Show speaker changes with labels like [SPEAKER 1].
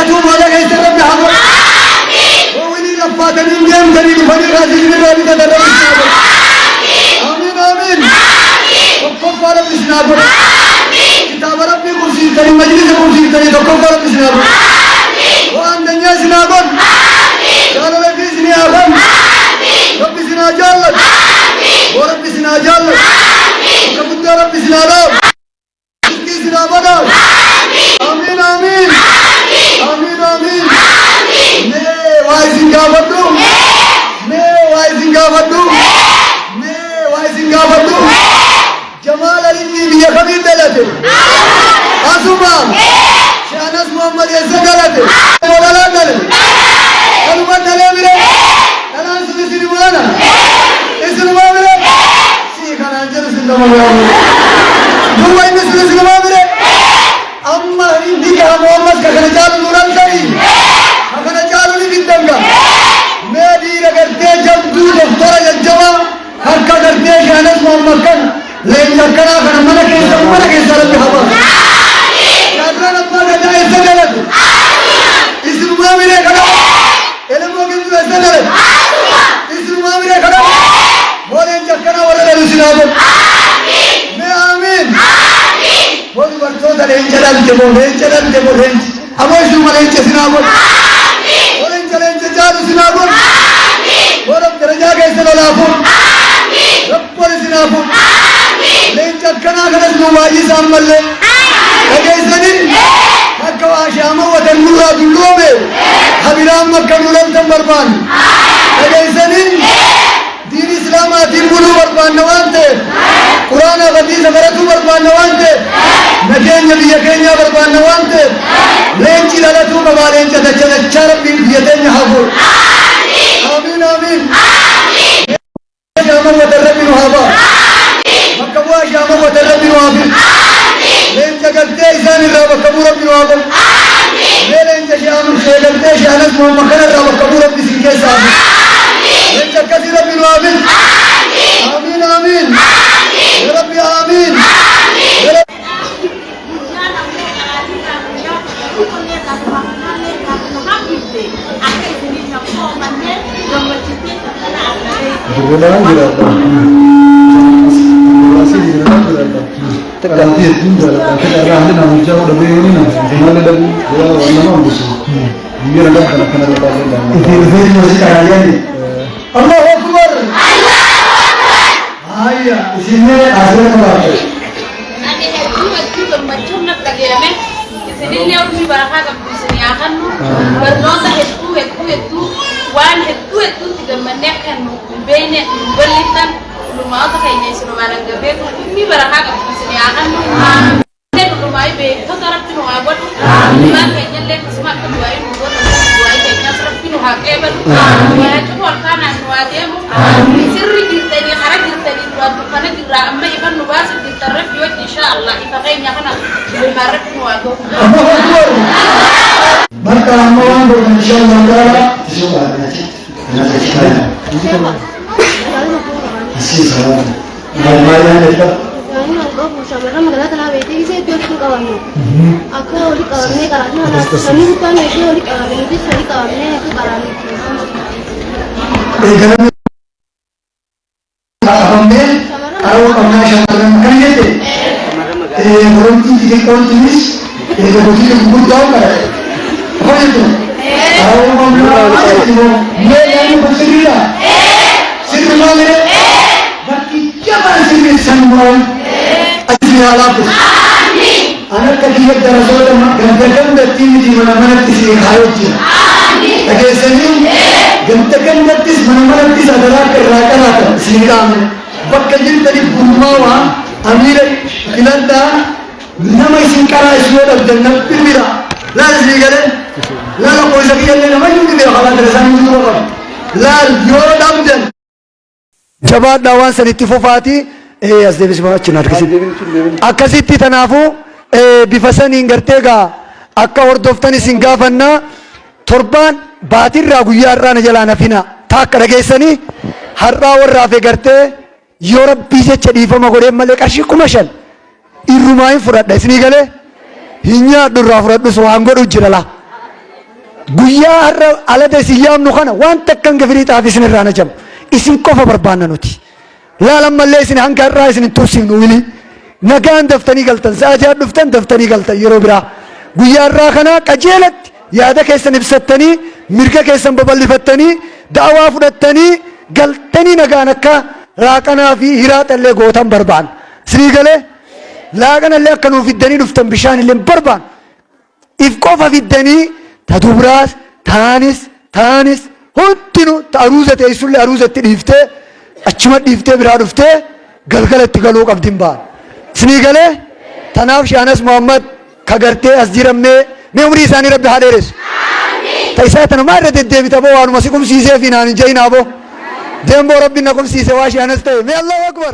[SPEAKER 1] تو ولا كيس رب حبر وولي لفاتني جام تري بفني راسي من ربي تدرب آمين آمين وقف رب سنابر كتاب ربي كرسي تري مجلس كرسي تري وقف رب سنابر وان دنيا سنابر قال لك سنابر رب سناجال ورب سناجال كبد رب سنادو كي سنابر آمين آمين آمين آمين نے وائی سنگا بدو جمال علی بھی خبیر دلتے آسوما شانس محمد ایسا دلتے مولانا دلتے علومت دلے میرے الان سبی سنی مولانا اس نما میرے سیکھانا جل سنتا مولانا دوائی میں سنی سنما میرے اما ہندی کا محمد کا خرچال نوران سائی اگر چالو نہیں بندنگا میں دیر اگر تے جب دو دفتر ججوا ہر کا کرتے شانس محمد کن لین لکڑا کن من کے سر پہ ہوا شادران اپنا گجا ایسا غلط اس روما میرے کھڑا علم و گندو ایسا غلط اس روما میرے کھڑا بولیں چکنا والا رسول آباد میں آمین بولو برسو دا لین چلن چبو ابو شما لین چسنا آباد بولیں چلیں چچارو سنا آباد بولو درجہ کیسے لولافو رب پولی سنا آباد لین چکنا گرس مواجی سامل لے اگیسا دن حقا واشاما وطن نورا دلو میں حبیرام مکہ نولن تم بربان اگیسا دن دین اسلام آتین بلو بربان نوانتے قرآن غدیث غرطو بربان نوانتے نکینیا بیکینیا بربان نوانتے لینچی لالتو ببالینچا دچا دچا ربی بیتینیا حبور آمین آمین شاما وطن ربی نوحابا مکبوا شاما وطن ربی نوحابا لینچا گلتے ایسان الرابا کبو ربی نوحابا لینچا شاما شیلتے شانس محمد خلال رابا کبو ربی سنکے صاحب لینچا کسی ربی نوحابا آمین آمین یا ربی آمین Gimana gimana? Masih gimana gimana? Tergantung juga. Kita ada nama jauh lebih ini nih. Gimana dan dia warna bagus. Biar ada kena lepas dan. Ini masih kaya nih. Allahu Akbar. Ayah, sini asal apa? Nanti itu macam nak lagi ya men. Sini ni orang ni barang agak sini akan bernonta itu. Wan itu tidak menekan banyak belitan rumah atau kayaknya rumah orang gede ini barangkali kalau misalnya akan lihat rumah ibu itu taraf pinu abad rumah kayaknya lihat semua kedua ibu dua kayaknya taraf pinu hakebat dua itu kanan dua dia sirri kita ini karena kita ini dua karena kita amma iban nubas kita taraf juga insyaallah kita kayaknya kan lima pinu abad maka amalan insyaallah taala coba nanti kita Sisa, namanya itu. Ini aku bersama dengan telah beti saya jual di kawannya. Aku di kawannya karena kami bukan itu di kawannya itu saya di kawannya aku kawannya. Kawannya, kalau kamu syamaran kan gitu. Orang itu jadi kawan jenis, itu begitu bukan kan? Apa itu? Kalau kamu itu, dia yang bersedia. Sirma mere baki jaman sirri sanwan ajri alab amin anak kadiyat darasoda gantakan datti di mana-mana tisi khayoji amin age seni gantakan datti mana-mana tisi adara keraka siram bakkajin tadi burmawa amira kilanda nama isinkara iswoda jannat pirmira la sigale la ko zakiyalle nama yudi khala darasan yudi la yodam den Jabaa daawwan sanitti fufaati as deebismaa achiin harkisitti akkasitti tanaafu bifa saniin gartee gaa akka hordoftan isin gaafannaa torbaan baatirraa guyyaa har'aa na jalaa nafina taakka dhageessanii har'aa warraaf gartee yoo rabbii jecha dhiifama godheen malee qarshii 5,000 irrumaa hin fudhadha isinii galee hin nyaadhu irraa fudhadhus waan godhu jira laa guyyaa har'a alada isin yaamnu kana waan takkan gafirii xaafii isin irraa najamu isin qofa barbaanna nuti laalan mallee isin hanga har'aa isin hin tursiifnu wili nagaan daftanii galtan sa'a jaha dhuftan daftanii galtan yeroo biraa guyyaa har'aa kana qajeelatti yaada keessan ibsattanii mirga keessan babal'ifattanii da'awaa fudhattanii galtanii nagaan akka raaqanaa fi hiraaxallee gootan barbaan sinii galee laaqanallee akka nuuf fiddanii dhuftan bishaan illee barbaan if qofa fiddanii ta dubraas taanis hundinuu ta aruuza teessullee aruuzatti dhiiftee achuma dhiiftee biraa dhuftee galgalatti galuu qabdin baan sinii galee tanaaf Shaanas Muhammad kagartee as jirammee mee umrii isaanii rabbi haa dheeressu ta isaa tanumaa irra deddeebita boo waanuma si qumsiisee fi naan hin jeyinaa boo deemboo rabbi na qumsiise waa Shaanas ta'e mee Allahu Akbar